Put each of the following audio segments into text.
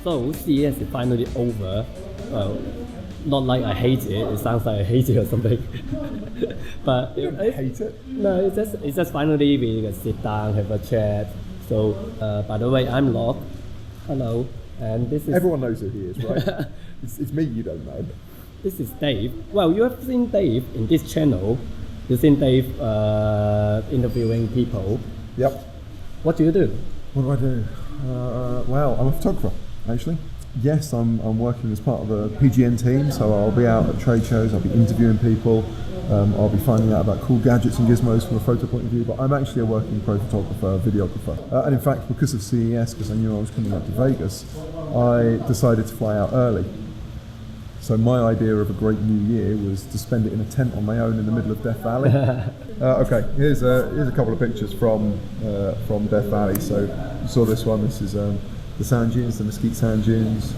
So CES is finally over. Not like I hate it. It sounds like I hate it or something. But You don't hate it. No, it's just finally we can sit down, have a chat. So by the way, I'm Lok. Hello, and this is Everyone knows who he is, right? it's me you don't know. This is Dave. Well, you have seen Dave in this channel. You've seen Dave interviewing people. Yep. What do you do? What do? Well, I'm a photographer, actually. Yes, I'm working as part of the PGN team, so I'll be out at trade shows, I'll be interviewing people, I'll be finding out about cool gadgets and gizmos from a photo point of view, but I'm actually a working pro photographer, videographer. And in fact, because of CES, because I knew I was coming out to Vegas, I decided to fly out early. So my idea of a great new year was to spend it in a tent on my own in the middle of Death Valley. Okay, here's a couple of pictures from Death Valley. So you saw this one. This is the sand dunes, the Mesquite sand dunes,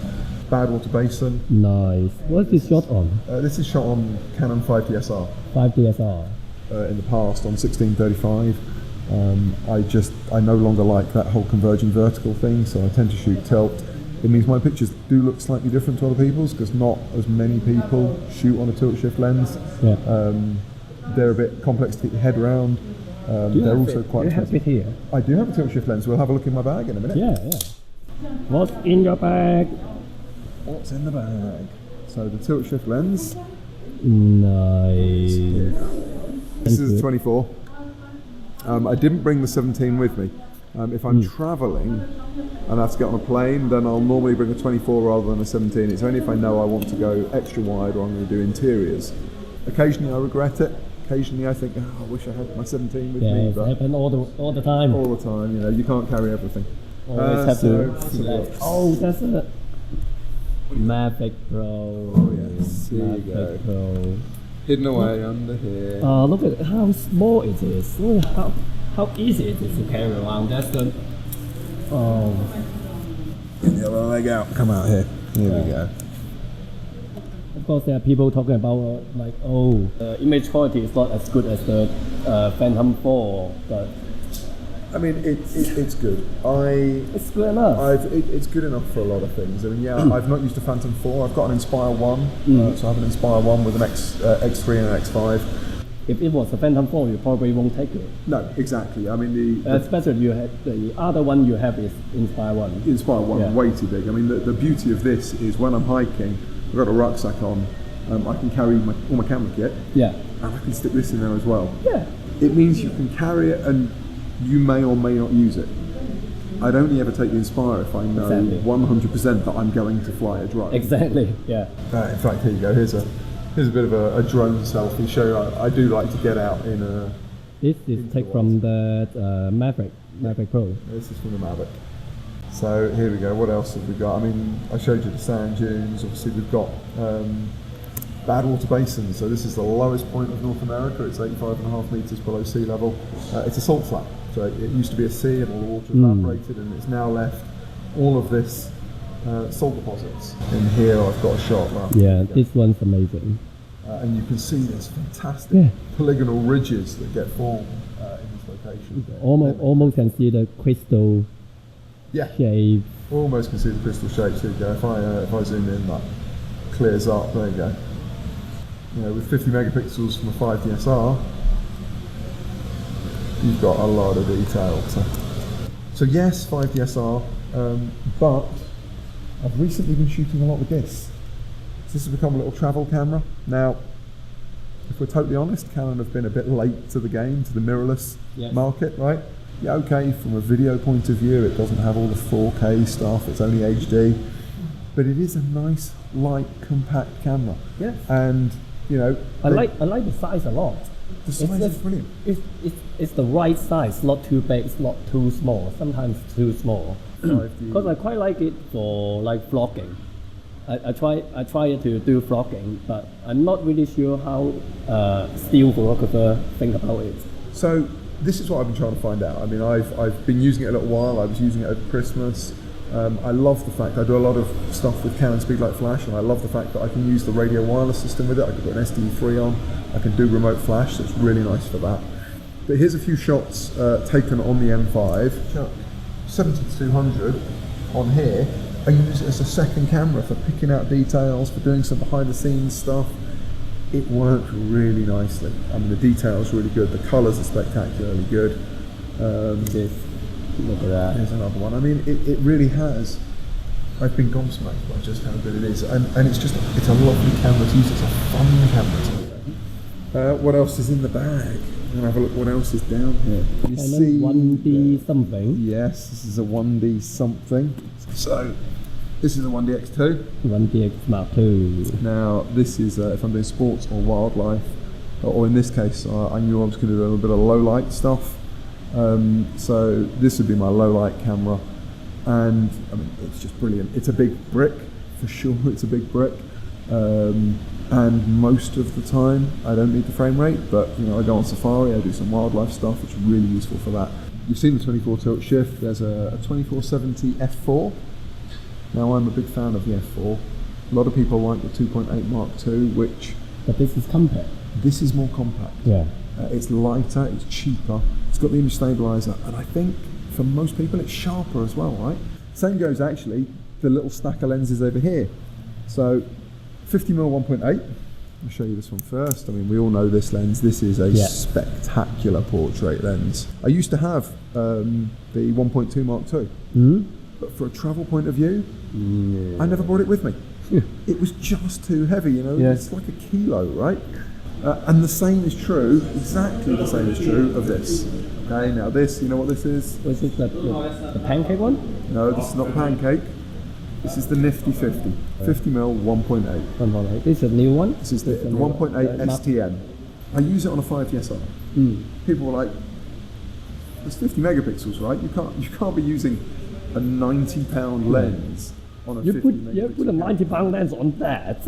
Badwater Basin. Nice. What's this shot on? This is shot on Canon 5DSR. 5DSR. In the past on 1635. I no longer like that whole converging vertical thing, so I tend to shoot tilt. It means my pictures do look slightly different to other people's because not as many people shoot on a tilt shift lens. Yeah. They're a bit complex to get your head around. They're also quite expensive. Do you have it here? I do have a tilt shift lens. We'll have a look in my bag in a minute. Yeah. What's in your bag? What's in the bag? So the tilt shift lens. Nice. This is a 24. I didn't bring the 17 with me. If I'm travelling and I have to get on a plane, then I'll normally bring a 24 rather than a 17. It's only if I know I want to go extra wide or I'm going to do interiors. Occasionally I regret it. Occasionally I think, I wish I had my 17 with me. But it happens all the time. All the time, you can't carry everything. Always have to select. Oh, that's a Mavic Pro. Oh yes, here you go. Pro. Hidden away under here. Look at how small it is. Look how easy it is to carry around. That's the. Get the other leg out. Come out here. Here we go. Of course, there are people talking about image quality is not as good as the Phantom 4, but I mean, it's good. It's good enough. It's good enough for a lot of things. I mean, I've not used a Phantom 4. I've got an Inspire 1, so I have an Inspire 1 with an X3 and an X5. If it was a Phantom 4, you probably won't take it. No, exactly. I mean, especially if you have the other one you have is Inspire 1. Inspire 1, way too big. I mean, the beauty of this is when I'm hiking, I've got a rucksack on, I can carry all my camera kit, and I can stick this in there as well. Yeah. It means you can carry it and you may or may not use it. I'd only ever take the Inspire if I know 100% that I'm going to fly a drone. Exactly, yeah. In fact, here you go. Here's a bit of a drone selfie show. I do like to get out in a... This is take from the Mavic Pro. This is from the Mavic. So here we go. What else have we got? I mean, I showed you the sand dunes. Obviously, we've got Badwater Basin. So this is the lowest point of North America. It's 85.5 meters below sea level. It's a salt flat. So it used to be a sea and all the water evaporated, and it's now left all of this salt deposits. In here, I've got a shot. This one's amazing. And you can see there's fantastic polygonal ridges that get formed in this location. Almost can see the crystal shape. Almost can see the crystal shapes. Here you go. If I zoom in, that clears up. There you go. With 50 megapixels from a 5DSR, you've got a lot of detail. So yes, 5DSR, but I've recently been shooting a lot with this. This has become a little travel camera. Now, if we're totally honest, Canon have been a bit late to the game, to the mirrorless market, right? Yeah, okay, from a video point of view, it doesn't have all the 4K stuff, it's only HD, but it is a nice, light, compact camera. Yeah. And, I like the size a lot. The size is brilliant. It's the right size, not too big, it's not too small, sometimes too small. Because I quite like it for vlogging. I try to do vlogging, but I'm not really sure how still photographer think about it. So this is what I've been trying to find out. I mean, I've been using it a little while. I was using it over Christmas. I love the fact I do a lot of stuff with Canon Speedlight Flash, and I love the fact that I can use the radio wireless system with it. I can put an SD3 on. I can do remote flash, so it's really nice for that. But here's a few shots taken on the M5. 70-200 on here. I use it as a second camera for picking out details, for doing some behind the scenes stuff. It works really nicely. I mean, the detail's really good, the colours are spectacularly good. Look at that. Here's another one. I mean, it really has. I've been gobsmacked by just how good it is, and it's a lovely camera to use. It's a fun camera to use. What else is in the bag? I'm gonna have a look what else is down here. You Canon see 1D something. Yes, this is a 1D something. So this is a 1DX2. 1DX Mark II. Now this is if I'm doing sports or wildlife, or in this case, I knew I was going to do a little bit of low light stuff. So this would be my low light camera, and I mean it's just brilliant. It's a big brick for sure. It's a big brick. And most of the time I don't need the frame rate, but you know, I go on safari, I do some wildlife stuff, which is really useful for that. You've seen the 24 tilt shift. There's a 2470 f4. Now I'm a big fan of the f4. A lot of people like the 2.8 Mark II, which... But this is compact. This is more compact. Yeah. It's lighter, it's cheaper, it's got the image stabilizer, and I think for most people it's sharper as well, right? Same goes actually the little stack of lenses over here. So 50mm 1.8, I'll show you this one first. I mean, we all know this lens. This is a spectacular portrait lens. I used to have the 1.2 Mark II, but for a travel point of view, I never brought it with me. It was just too heavy, you know, it's like a kilo, right? And the same is true, exactly the same is true of this. Okay, now this, you know what this is? Was it the pancake one? No, this is not pancake. This is the Nifty 50, 50mm 1.8. 1.8. This is a new one? This is the 1.8 STM. I use it on a 5 DSLR. People were like, it's 50 megapixels, right? You can't be using a 90-pound lens on a 50 megapixel. You put a 90-pound lens on that?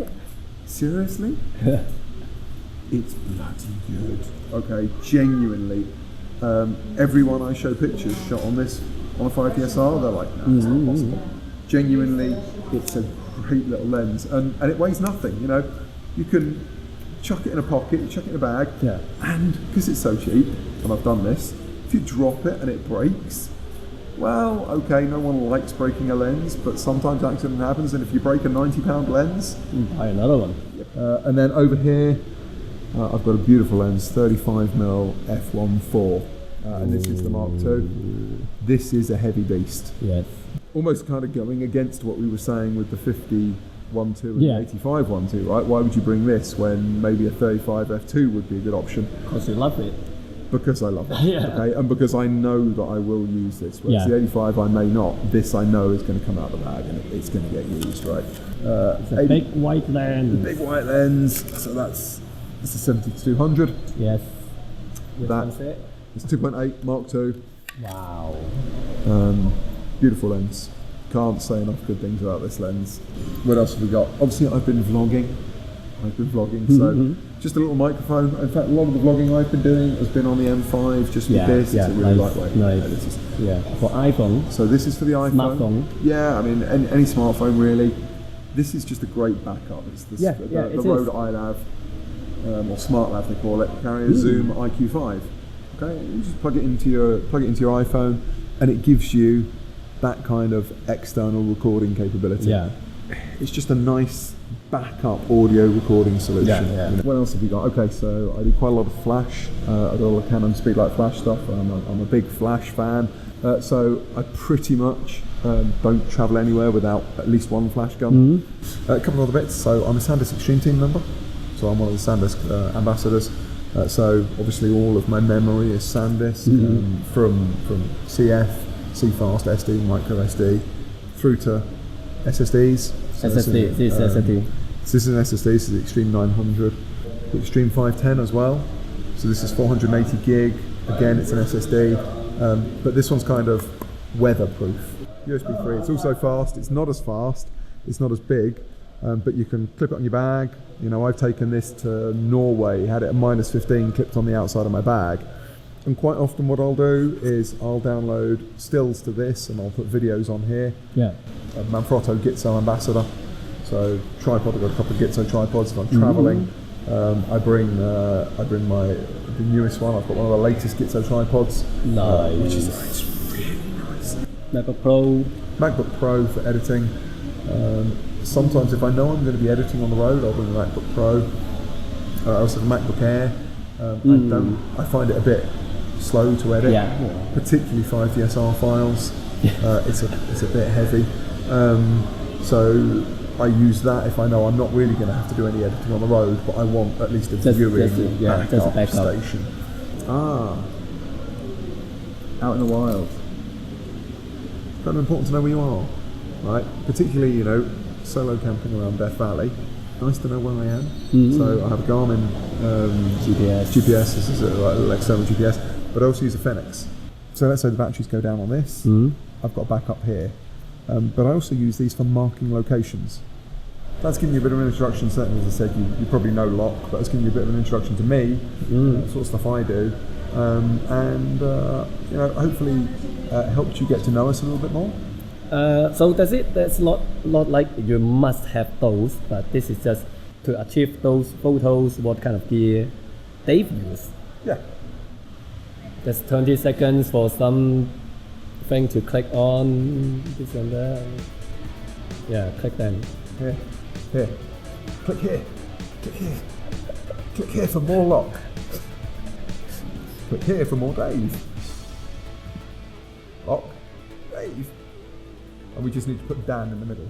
Seriously? It's bloody good. Okay, genuinely. Everyone I show pictures shot on this on a 5 DSLR, they're like, no, it's not possible. Genuinely, it's a great little lens, and it weighs nothing. You know, you can chuck it in a pocket, you chuck it in a bag, and because it's so cheap, and I've done this, if you drop it and it breaks, well, okay, no one likes breaking a lens, but sometimes accident happens, and if you break a 90-pound lens, buy another one. And then over here, I've got a beautiful lens, 35mm f1.4, and this is the Mark II. This is a heavy beast. Yes. Almost kind of going against what we were saying with the 50 1.2 and the 85 1.2, right? Why would you bring this when maybe a 35 f2 would be a good option? Because you love it. Because I love it, okay? And because I know that I will use this. Whereas the 85 I may not. This I know is going to come out of the bag and it's going to get used, right? It's a big white lens. The big white lens, so that's a 70-200. Yes. That's it. It's 2.8 Mark II. Wow. Beautiful lens. Can't say enough good things about this lens. What else have we got? Obviously I've been vlogging, so just a little microphone. In fact, a lot of the vlogging I've been doing has been on the M5, just with this. It's a really lightweight. Nice. For iPhone. So this is for the iPhone. Smartphone. Yeah, I mean any smartphone really. This is just a great backup. It's the Rode iLav, or SmartLav they call it, carrying a Zoom IQ5. Okay, you just plug it into your iPhone, and it gives you that kind of external recording capability. Yeah. It's just a nice backup audio recording solution. Yeah. What else have we got? Okay, so I do quite a lot of flash. I do a lot of Canon speedlight flash stuff. I'm a big flash fan. So I pretty much don't travel anywhere without at least one flash gun. A couple of other bits. So I'm a SanDisk Extreme Team Member. So I'm one of the SanDisk ambassadors. So obviously all of my memory is SanDisk, from CF, CFast, SD, micro SD, through to SSDs. So SSD, this is SSD. So this is an SSD, this is the Extreme 900, the Extreme 510 as well. So this is 480 gig, again it's an SSD, but this one's kind of weatherproof. USB 3, it's also fast, it's not as fast, it's not as big, but you can clip it on your bag. You know, I've taken this to Norway, had it at -15 clipped on the outside of my bag. And quite often what I'll do is I'll download stills to this and I'll put videos on here. Yeah. Manfrotto Gitzo ambassador. So tripod, I've got a couple of Gitzo tripods if I'm traveling. I bring the newest one. I've got one of the latest Gitzo tripods. Nice. Which is really nice. MacBook Pro. MacBook Pro for editing. Sometimes if I know I'm going to be editing on the road, I'll bring the MacBook Pro. I also have a MacBook Air. I find it a bit slow to edit, particularly 5DSR files. It's a bit heavy. So I use that if I know I'm not really going to have to do any editing on the road, but I want at least a viewing backup station. Out in the wild. Kind of important to know where you are, right? Particularly, solo camping around Death Valley. Nice to know where I am. Mm-hmm. So I have a Garmin GPS. This is like external GPS, but I also use a Fenix. So let's say the batteries go down on this. Mm-hmm. I've got a backup here, but I also use these for marking locations. That's giving you a bit of an introduction. Certainly, as I said, you probably know Lok, but it's giving you a bit of an introduction to me, the sort of stuff I do, and hopefully helped you get to know us a little bit more. So that's not like you must have those, but this is just to achieve those photos, what kind of gear they've used. Yeah. There's 20 seconds for some thing to click on, this and that. Yeah, click them. Here. Click here. Click here. Click here for more Lok. Click here for more Dave. Lok. Dave. And we just need to put Dan in the middle.